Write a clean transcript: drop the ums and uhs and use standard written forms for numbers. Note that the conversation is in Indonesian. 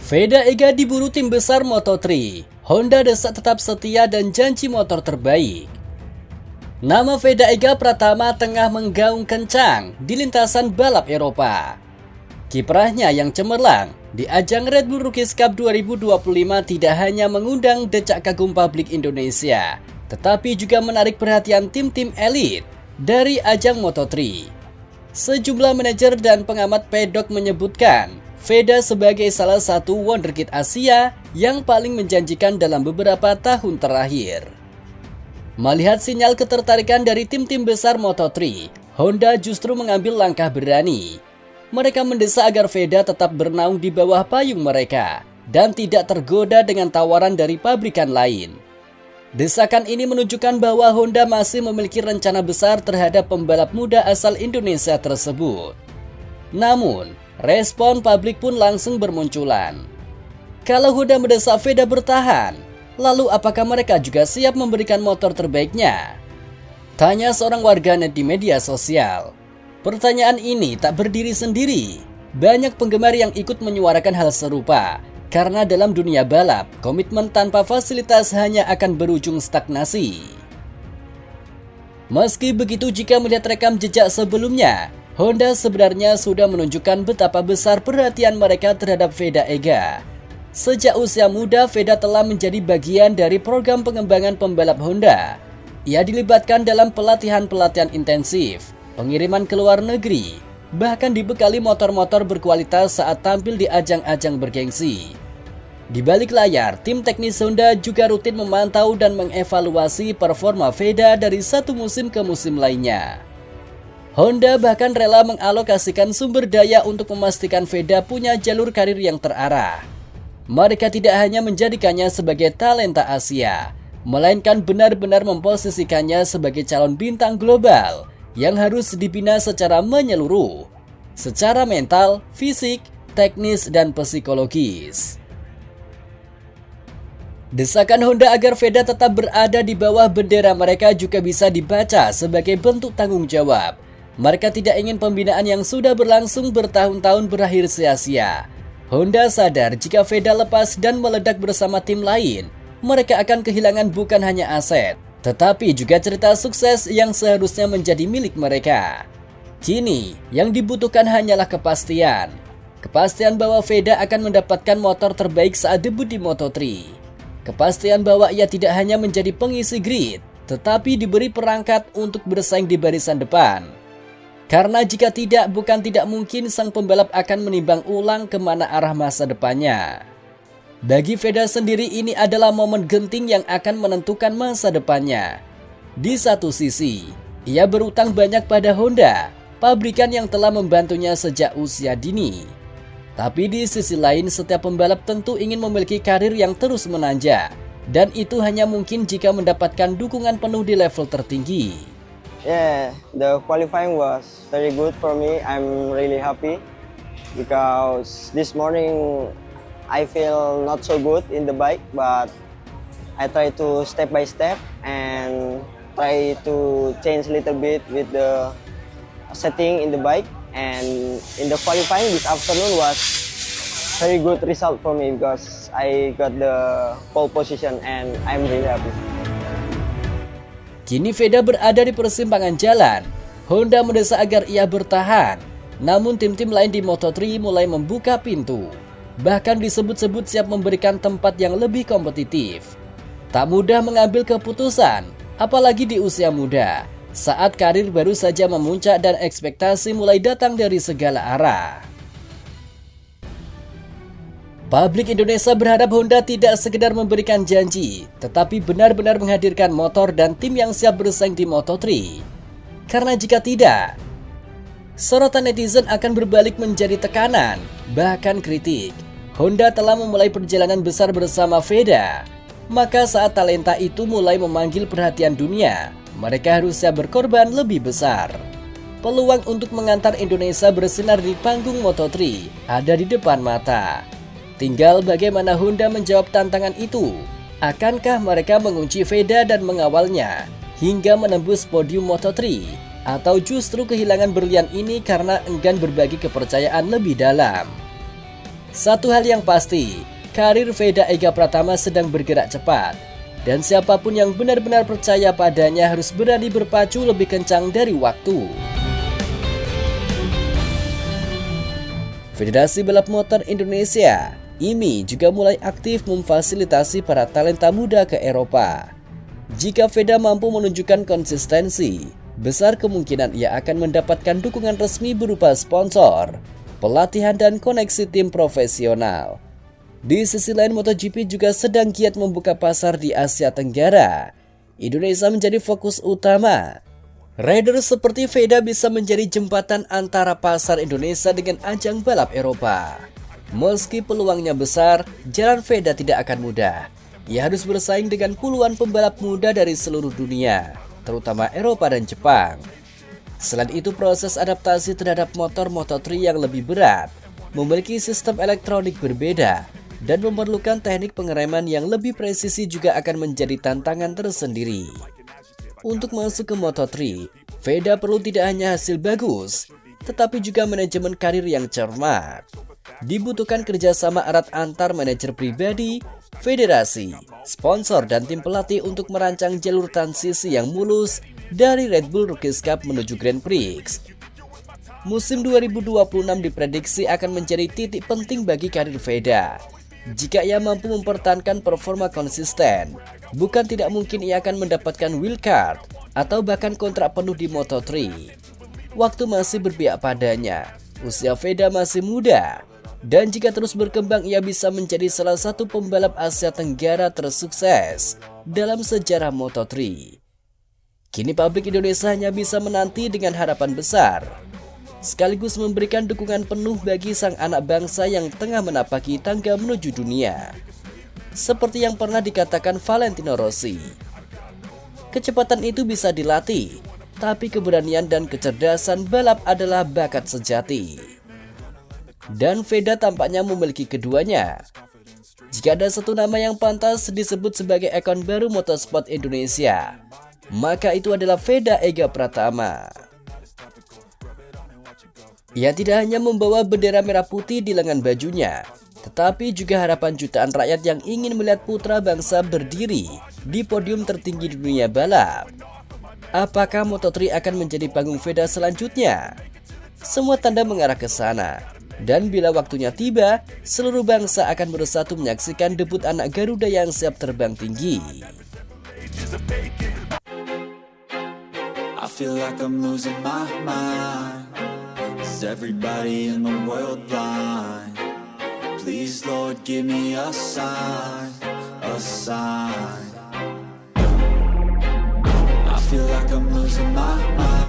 Veda Ega diburu tim besar Moto3, Honda desak tetap setia dan janji motor terbaik. Nama Veda Ega Pratama tengah menggaung kencang di lintasan balap Eropa. Kiprahnya yang cemerlang di ajang Red Bull Rookies Cup 2025 tidak hanya mengundang decak kagum publik Indonesia, tetapi juga menarik perhatian tim-tim elit dari ajang Moto3. Sejumlah manajer dan pengamat pedok menyebutkan Veda sebagai salah satu wonderkid Asia yang paling menjanjikan dalam beberapa tahun terakhir. Melihat sinyal ketertarikan dari tim-tim besar Moto3, Honda justru mengambil langkah berani. Mereka mendesak agar Veda tetap bernaung di bawah payung mereka dan tidak tergoda dengan tawaran dari pabrikan lain. Desakan ini menunjukkan bahwa Honda masih memiliki rencana besar terhadap pembalap muda asal Indonesia tersebut. Namun, respon publik pun langsung bermunculan. Kalau Honda mendesak Veda bertahan, lalu apakah mereka juga siap memberikan motor terbaiknya? Tanya seorang warganet di media sosial. Pertanyaan ini tak berdiri sendiri. Banyak penggemar yang ikut menyuarakan hal serupa. Karena dalam dunia balap, komitmen tanpa fasilitas hanya akan berujung stagnasi. Meski begitu, jika melihat rekam jejak sebelumnya, Honda sebenarnya sudah menunjukkan betapa besar perhatian mereka terhadap Veda Ega. Sejak usia muda, Veda telah menjadi bagian dari program pengembangan pembalap Honda. Ia dilibatkan dalam pelatihan-pelatihan intensif, pengiriman ke luar negeri, bahkan dibekali motor-motor berkualitas saat tampil di ajang-ajang bergengsi. Di balik layar, tim teknis Honda juga rutin memantau dan mengevaluasi performa Veda dari satu musim ke musim lainnya. Honda bahkan rela mengalokasikan sumber daya untuk memastikan Veda punya jalur karir yang terarah. Mereka tidak hanya menjadikannya sebagai talenta Asia, melainkan benar-benar memposisikannya sebagai calon bintang global yang harus dibina secara menyeluruh, secara mental, fisik, teknis, dan psikologis. Desakan Honda agar Veda tetap berada di bawah bendera mereka juga bisa dibaca sebagai bentuk tanggung jawab. Mereka tidak ingin pembinaan yang sudah berlangsung bertahun-tahun berakhir sia-sia. Honda sadar jika Veda lepas dan meledak bersama tim lain, mereka akan kehilangan bukan hanya aset, tetapi juga cerita sukses yang seharusnya menjadi milik mereka. Kini, yang dibutuhkan hanyalah kepastian. Kepastian bahwa Veda akan mendapatkan motor terbaik saat debut di Moto3. Kepastian bahwa ia tidak hanya menjadi pengisi grid, tetapi diberi perangkat untuk bersaing di barisan depan. Karena jika tidak, bukan tidak mungkin sang pembalap akan menimbang ulang kemana arah masa depannya. Bagi Veda sendiri, ini adalah momen genting yang akan menentukan masa depannya. Di satu sisi, ia berutang banyak pada Honda, pabrikan yang telah membantunya sejak usia dini. Tapi di sisi lain, setiap pembalap tentu ingin memiliki karir yang terus menanjak, dan itu hanya mungkin jika mendapatkan dukungan penuh di level tertinggi. Yeah, the qualifying was very good for me. I'm really happy because this morning I feel not so good in the bike, but I try to step by step and try to change a little bit with the setting in the bike. And in the qualifying this afternoon was very good result for me because I got the pole position and I'm really happy. Kini Veda berada di persimpangan jalan. Honda mendesak agar ia bertahan. Namun tim-tim lain di Moto3 mulai membuka pintu. Bahkan disebut-sebut siap memberikan tempat yang lebih kompetitif. Tak mudah mengambil keputusan, apalagi di usia muda, saat karir baru saja memuncak dan ekspektasi mulai datang dari segala arah. Publik Indonesia berharap Honda tidak sekedar memberikan janji, tetapi benar-benar menghadirkan motor dan tim yang siap bersaing di Moto3. Karena jika tidak, sorotan netizen akan berbalik menjadi tekanan, bahkan kritik. Honda telah memulai perjalanan besar bersama Veda, maka saat talenta itu mulai memanggil perhatian dunia, mereka harusnya berkorban lebih besar. Peluang untuk mengantar Indonesia bersinar di panggung Moto3 ada di depan mata. Tinggal bagaimana Honda menjawab tantangan itu. Akankah mereka mengunci Veda dan mengawalnya hingga menembus podium Moto3? Atau justru kehilangan berlian ini karena enggan berbagi kepercayaan lebih dalam? Satu hal yang pasti, karir Veda Ega Pratama sedang bergerak cepat. Dan siapapun yang benar-benar percaya padanya harus berani berpacu lebih kencang dari waktu. Federasi Balap Motor Indonesia, IMI, juga mulai aktif memfasilitasi para talenta muda ke Eropa. Jika Veda mampu menunjukkan konsistensi, besar kemungkinan ia akan mendapatkan dukungan resmi berupa sponsor, pelatihan, dan koneksi tim profesional. Di sisi lain, MotoGP juga sedang giat membuka pasar di Asia Tenggara. Indonesia menjadi fokus utama. Rider seperti Veda bisa menjadi jembatan antara pasar Indonesia dengan ajang balap Eropa. Meski peluangnya besar, jalan Veda tidak akan mudah. Ia harus bersaing dengan puluhan pembalap muda dari seluruh dunia, terutama Eropa dan Jepang. Selain itu, proses adaptasi terhadap motor Moto3 yang lebih berat, memiliki sistem elektronik berbeda, dan memerlukan teknik pengereman yang lebih presisi juga akan menjadi tantangan tersendiri. Untuk masuk ke Moto3, Veda perlu tidak hanya hasil bagus, tetapi juga manajemen karir yang cermat. Dibutuhkan kerjasama erat antar manajer pribadi, federasi, sponsor, dan tim pelatih untuk merancang jalur transisi yang mulus dari Red Bull Rookies Cup menuju Grand Prix. Musim 2026 diprediksi akan menjadi titik penting bagi karir Veda. Jika ia mampu mempertahankan performa konsisten, bukan tidak mungkin ia akan mendapatkan wildcard atau bahkan kontrak penuh di Moto3. Waktu masih berpihak padanya, usia Veda masih muda, dan jika terus berkembang ia bisa menjadi salah satu pembalap Asia Tenggara tersukses dalam sejarah Moto3. Kini publik Indonesia hanya bisa menanti dengan harapan besar, sekaligus memberikan dukungan penuh bagi sang anak bangsa yang tengah menapaki tangga menuju dunia. Seperti yang pernah dikatakan Valentino Rossi, kecepatan itu bisa dilatih, tapi keberanian dan kecerdasan balap adalah bakat sejati. Dan Veda tampaknya memiliki keduanya. Jika ada satu nama yang pantas disebut sebagai ikon baru motorsport Indonesia, maka itu adalah Veda Ega Pratama. Ia tidak hanya membawa bendera merah putih di lengan bajunya, tetapi juga harapan jutaan rakyat yang ingin melihat putra bangsa berdiri di podium tertinggi di dunia balap. Apakah Moto3 akan menjadi panggung Veda selanjutnya? Semua tanda mengarah ke sana. Dan bila waktunya tiba, seluruh bangsa akan bersatu menyaksikan debut anak Garuda yang siap terbang tinggi. I feel like I'm losing my mind. Is everybody in the world blind? Please, Lord, give me a sign, a sign. I feel like I'm losing my mind.